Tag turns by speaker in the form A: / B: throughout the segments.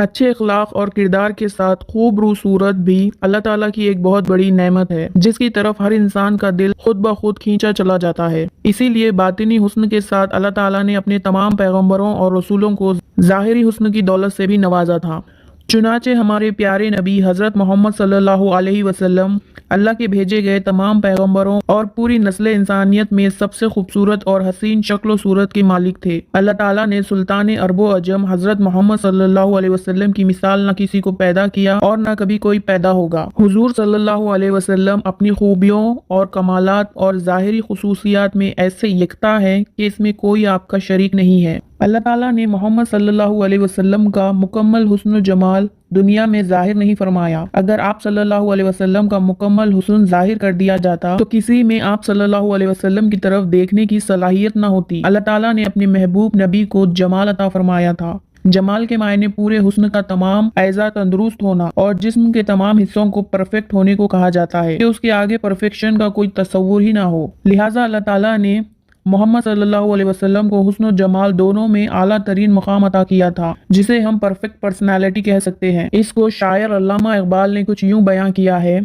A: اچھے اخلاق اور کردار کے ساتھ خوب رو صورت بھی اللہ تعالیٰ کی ایک بہت بڑی نعمت ہے، جس کی طرف ہر انسان کا دل خود بخود کھینچا چلا جاتا ہے۔ اسی لیے باطنی حسن کے ساتھ اللہ تعالیٰ نے اپنے تمام پیغمبروں اور رسولوں کو ظاہری حسن کی دولت سے بھی نوازا تھا۔ چنانچہ ہمارے پیارے نبی حضرت محمد صلی اللہ علیہ وسلم اللہ کے بھیجے گئے تمام پیغمبروں اور پوری نسل انسانیت میں سب سے خوبصورت اور حسین شکل و صورت کے مالک تھے۔ اللہ تعالیٰ نے سلطان عرب و عجم حضرت محمد صلی اللہ علیہ وسلم کی مثال نہ کسی کو پیدا کیا اور نہ کبھی کوئی پیدا ہوگا۔ حضور صلی اللہ علیہ وسلم اپنی خوبیوں اور کمالات اور ظاہری خصوصیات میں ایسے یکتا ہے کہ اس میں کوئی آپ کا شریک نہیں ہے۔ اللہ تعالیٰ نے محمد صلی اللہ علیہ وسلم کا مکمل حسن و جمال دنیا میں ظاہر نہیں فرمایا۔ اگر آپ صلی اللہ علیہ وسلم کا مکمل حسن ظاہر کر دیا جاتا تو کسی میں آپ صلی اللہ علیہ وسلم کی طرف دیکھنے کی صلاحیت نہ ہوتی۔ اللہ تعالیٰ نے اپنے محبوب نبی کو جمال عطا فرمایا تھا۔ جمال کے معنی پورے حسن کا تمام اعضاء تندرست ہونا اور جسم کے تمام حصوں کو پرفیکٹ ہونے کو کہا جاتا ہے کہ اس کے آگے پرفیکشن کا کوئی تصور ہی نہ ہو۔ لہٰذا اللہ تعالیٰ نے محمد صلی اللہ علیہ وسلم کو حسن و جمال دونوں میں اعلیٰ ترین مقام عطا کیا تھا، جسے ہم پرفیکٹ پرسنالٹی کہہ سکتے ہیں۔ اس کو شاعر علامہ اقبال نے کچھ یوں بیان کیا ہے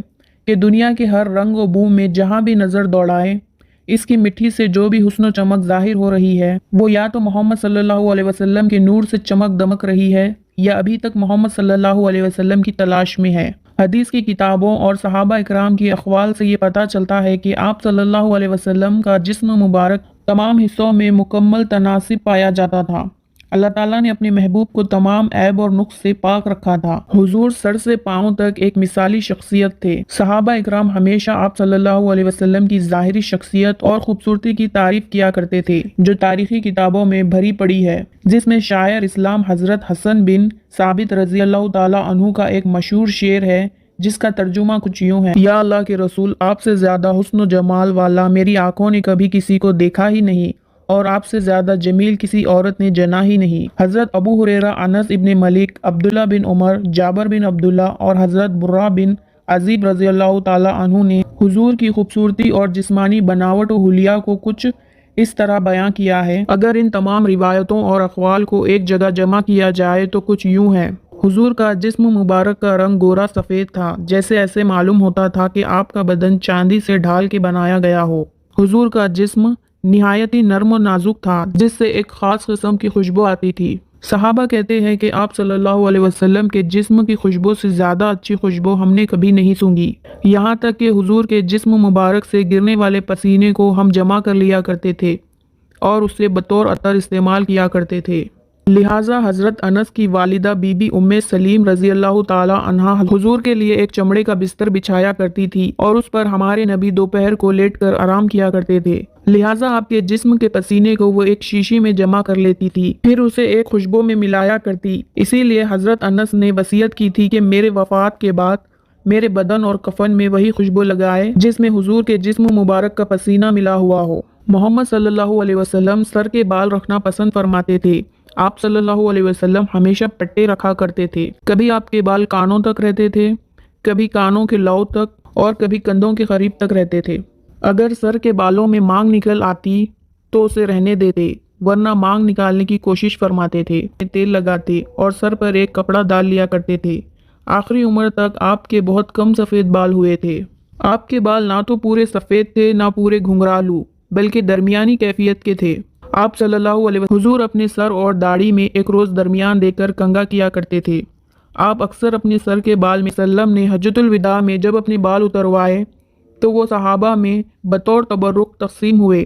A: کہ دنیا کے ہر رنگ و بو میں جہاں بھی نظر دوڑائے، اس کی مٹھی سے جو بھی حسن و چمک ظاہر ہو رہی ہے وہ یا تو محمد صلی اللہ علیہ وسلم کے نور سے چمک دمک رہی ہے یا ابھی تک محمد صلی اللہ علیہ وسلم کی تلاش میں ہے۔ حدیث کی کتابوں اور صحابہ اکرام کی اقوال سے یہ پتہ چلتا ہے کہ آپ صلی اللہ علیہ وسلم کا جسم مبارک تمام حصوں میں مکمل تناسب پایا جاتا تھا۔ اللہ تعالیٰ نے اپنے محبوب کو تمام عیب اور نقص سے پاک رکھا تھا۔ حضور سر سے پاؤں تک ایک مثالی شخصیت تھے۔ صحابہ اکرام ہمیشہ آپ صلی اللہ علیہ وسلم کی ظاہری شخصیت اور خوبصورتی کی تعریف کیا کرتے تھے، جو تاریخی کتابوں میں بھری پڑی ہے، جس میں شاعر اسلام حضرت حسن بن ثابت رضی اللہ تعالیٰ عنہ کا ایک مشہور شعر ہے، جس کا ترجمہ کچھ یوں ہے: یا اللہ کے رسول، آپ سے زیادہ حسن و جمال والا میری آنکھوں نے کبھی کسی کو دیکھا ہی نہیں، اور آپ سے زیادہ جمیل کسی عورت نے جنا ہی نہیں۔ حضرت ابو ہریرہ، انس ابن مالک، عبداللہ بن عمر، جابر بن عبداللہ اور حضرت برہ بن عازب رضی اللہ تعالیٰ عنہ نے حضور کی خوبصورتی اور جسمانی بناوٹ و حلیہ کو کچھ اس طرح بیان کیا ہے۔ اگر ان تمام روایتوں اور اقوال کو ایک جگہ جمع کیا جائے تو کچھ یوں ہے: حضور کا جسم مبارک کا رنگ گورا سفید تھا، جیسے ایسے معلوم ہوتا تھا کہ آپ کا بدن چاندی سے ڈھال کے بنایا گیا ہو۔ حضور کا جسم نہایت ہی نرم و نازک تھا، جس سے ایک خاص قسم کی خوشبو آتی تھی۔ صحابہ کہتے ہیں کہ آپ صلی اللہ علیہ وسلم کے جسم کی خوشبو سے زیادہ اچھی خوشبو ہم نے کبھی نہیں سونگھی، یہاں تک کہ حضور کے جسم مبارک سے گرنے والے پسینے کو ہم جمع کر لیا کرتے تھے اور اسے بطور عطر استعمال کیا کرتے تھے۔ لہٰذا حضرت انس کی والدہ بی بی ام سلیم رضی اللہ تعالیٰ عنہا حضور کے لیے ایک چمڑے کا بستر بچھایا کرتی تھی اور اس پر ہمارے نبی دوپہر کو لیٹ کر آرام کیا کرتے تھے۔ لہٰذا آپ کے جسم کے پسینے کو وہ ایک شیشی میں جمع کر لیتی تھی، پھر اسے ایک خوشبو میں ملایا کرتی۔ اسی لیے حضرت انس نے وصیت کی تھی کہ میرے وفات کے بعد میرے بدن اور کفن میں وہی خوشبو لگائے جس میں حضور کے جسم مبارک کا پسینہ ملا ہوا ہو۔ محمد صلی اللہ علیہ وسلم سر کے بال رکھنا پسند فرماتے تھے۔ آپ صلی اللہ علیہ وسلم ہمیشہ پٹے رکھا کرتے تھے۔ کبھی آپ کے بال کانوں تک رہتے تھے، کبھی کانوں کے لو تک اور کبھی کندھوں کے قریب تک رہتے تھے۔ اگر سر کے بالوں میں مانگ نکل آتی تو اسے رہنے دیتے، ورنہ مانگ نکالنے کی کوشش فرماتے تھے۔ تیل لگاتے اور سر پر ایک کپڑا ڈال لیا کرتے تھے۔ آخری عمر تک آپ کے بہت کم سفید بال ہوئے تھے۔ آپ کے بال نہ تو پورے سفید تھے نہ پورے گھنگرالو، بلکہ درمیانی کیفیت کے تھے۔ آپ صلی اللہ علیہ وسلم حضور اپنے سر اور داڑھی میں ایک روز درمیان دے کر کنگھا کیا کرتے تھے۔ آپ اکثر اپنے سر کے بال میں وسلم نے حجۃ الوداع میں جب اپنے بال اتروائے تو وہ صحابہ میں بطور تبرک تقسیم ہوئے۔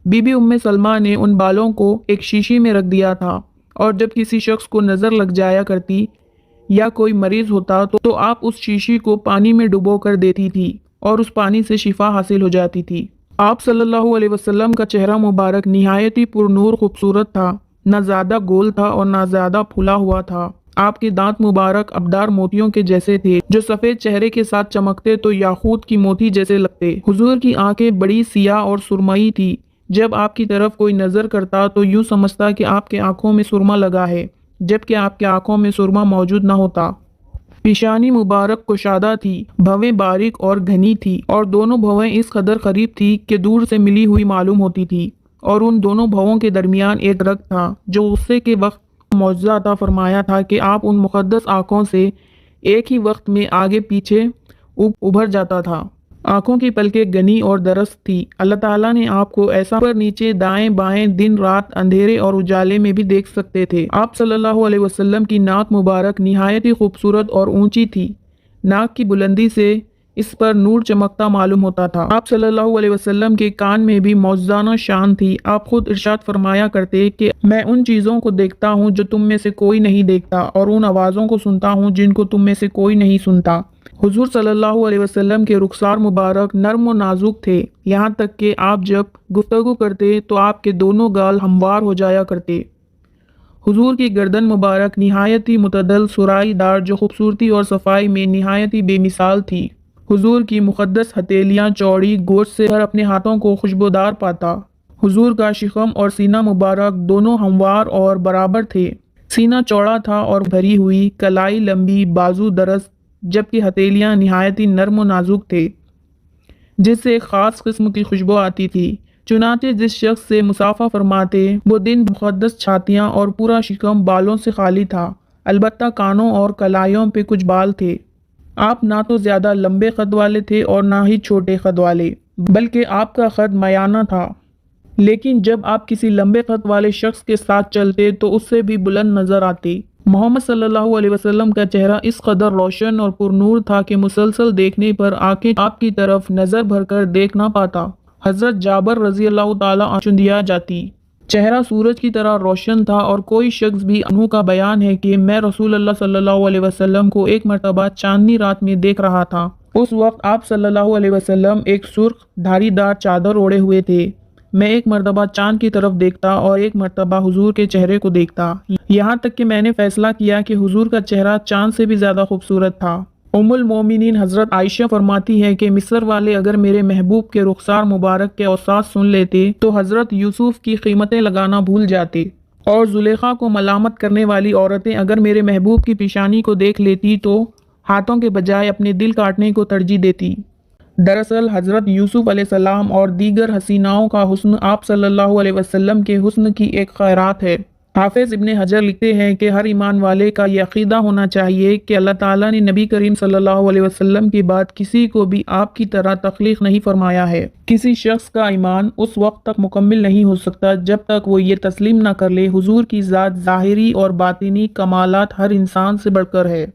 A: بی بی ام سلمہ نے ان بالوں کو ایک شیشی میں رکھ دیا تھا، اور جب کسی شخص کو نظر لگ جایا کرتی یا کوئی مریض ہوتا تو آپ اس شیشی کو پانی میں ڈبو کر دیتی تھی اور اس پانی سے شفا حاصل ہو جاتی تھی۔ آپ صلی اللہ علیہ وسلم کا چہرہ مبارک نہایت ہی پر نور خوبصورت تھا، نہ زیادہ گول تھا اور نہ زیادہ پھلا ہوا تھا۔ آپ کے دانت مبارک ابدار موتیوں کے جیسے تھے، جو سفید چہرے کے ساتھ چمکتے تو یاقوت کی موتی جیسے لگتے۔ حضور کی آنکھیں بڑی سیاہ اور سرمئی تھی، جب آپ کی طرف کوئی نظر کرتا تو یوں سمجھتا کہ آپ کے آنکھوں میں سرما لگا ہے، جبکہ آپ کے آنکھوں میں سرما موجود نہ ہوتا۔ پیشانی مبارک کشادہ تھی، بھویں باریک اور گھنی تھی، اور دونوں بھویں اس قدر قریب تھی کہ دور سے ملی ہوئی معلوم ہوتی تھی، اور ان دونوں بھووں کے درمیان ایک رگ تھا جو غصے کے وقت معجزہ عطا فرمایا تھا کہ آپ ان مقدس آنکھوں سے ایک ہی وقت میں آگے پیچھے ابھر جاتا تھا۔ آنکھوں کی پلکیں گنی اور درست تھی۔ اللہ تعالیٰ نے آپ کو ایسا اوپر نیچے دائیں بائیں دن رات اندھیرے اور اجالے میں بھی دیکھ سکتے تھے۔ آپ صلی اللہ علیہ وسلم کی ناک مبارک نہایت ہی خوبصورت اور اونچی تھی۔ ناک کی بلندی سے اس پر نور چمکتا معلوم ہوتا تھا۔ آپ صلی اللہ علیہ وسلم کے کان میں بھی معجزانہ شان تھی۔ آپ خود ارشاد فرمایا کرتے کہ میں ان چیزوں کو دیکھتا ہوں جو تم میں سے کوئی نہیں دیکھتا، اور ان آوازوں کو سنتا ہوں جن کو تم میں سے کوئی نہیں سنتا۔ حضور صلی اللہ علیہ وسلم کے رخسار مبارک نرم و نازک تھے، یہاں تک کہ آپ جب گفتگو کرتے تو آپ کے دونوں گال ہموار ہو جایا کرتے۔ حضور کی گردن مبارک نہایت ہی متعدل سرائی دار جو خوبصورتی اور صفائی میں نہایت ہی بے مثال تھی۔ حضور کی مقدس ہتھیلیاں چوڑی گوشت سے بھر اپنے ہاتھوں کو خوشبودار پاتا۔ حضور کا شکم اور سینہ مبارک دونوں ہموار اور برابر تھے۔ سینہ چوڑا تھا اور بھری ہوئی، کلائی لمبی، بازو درست، جبکہ ہتھیلیاں نہایت ہی نرم و نازک تھے، جس سے ایک خاص قسم کی خوشبو آتی تھی۔ چنانچہ جس شخص سے مصافحہ فرماتے وہ دن مقدس چھاتیاں اور پورا شکم بالوں سے خالی تھا، البتہ کانوں اور کلائیوں پہ کچھ بال تھے۔ آپ نہ تو زیادہ لمبے قد والے تھے اور نہ ہی چھوٹے قد والے، بلکہ آپ کا قد میانہ تھا، لیکن جب آپ کسی لمبے قد والے شخص کے ساتھ چلتے تو اس سے بھی بلند نظر آتے۔ محمد صلی اللہ علیہ وسلم کا چہرہ اس قدر روشن اور پر نور تھا کہ مسلسل دیکھنے پر آنکھیں آپ کی طرف نظر بھر کر دیکھ نہ پاتا۔ حضرت جابر رضی اللہ تعالیٰ عنہ چندیا جاتی۔ چہرہ سورج کی طرح روشن تھا، اور کوئی شخص بھی انہوں کا بیان ہے کہ میں رسول اللہ صلی اللہ علیہ وسلم کو ایک مرتبہ چاندنی رات میں دیکھ رہا تھا۔ اس وقت آپ صلی اللہ علیہ وسلم ایک سرخ دھاری دار چادر اوڑھے ہوئے تھے۔ میں ایک مرتبہ چاند کی طرف دیکھتا اور ایک مرتبہ حضور کے چہرے کو دیکھتا، یہاں تک کہ میں نے فیصلہ کیا کہ حضور کا چہرہ چاند سے بھی زیادہ خوبصورت تھا۔ ام المومنین حضرت عائشہ فرماتی ہے کہ مصر والے اگر میرے محبوب کے رخسار مبارک کے اوصاف سن لیتے تو حضرت یوسف کی قیمتیں لگانا بھول جاتے، اور زلیخا کو ملامت کرنے والی عورتیں اگر میرے محبوب کی پیشانی کو دیکھ لیتی تو ہاتھوں کے بجائے اپنے دل کاٹنے کو ترجیح دیتی۔ دراصل حضرت یوسف علیہ السلام اور دیگر حسیناؤں کا حسن آپ صلی اللہ علیہ وسلم کے حسن کی ایک خیرات ہے۔ حافظ ابن حجر لکھتے ہیں کہ ہر ایمان والے کا یہ عقیدہ ہونا چاہیے کہ اللہ تعالیٰ نے نبی کریم صلی اللہ علیہ وسلم کے بعد کسی کو بھی آپ کی طرح تخلیق نہیں فرمایا ہے۔ کسی شخص کا ایمان اس وقت تک مکمل نہیں ہو سکتا جب تک وہ یہ تسلیم نہ کر لے حضور کی ذات ظاہری اور باطنی کمالات ہر انسان سے بڑھ کر ہے۔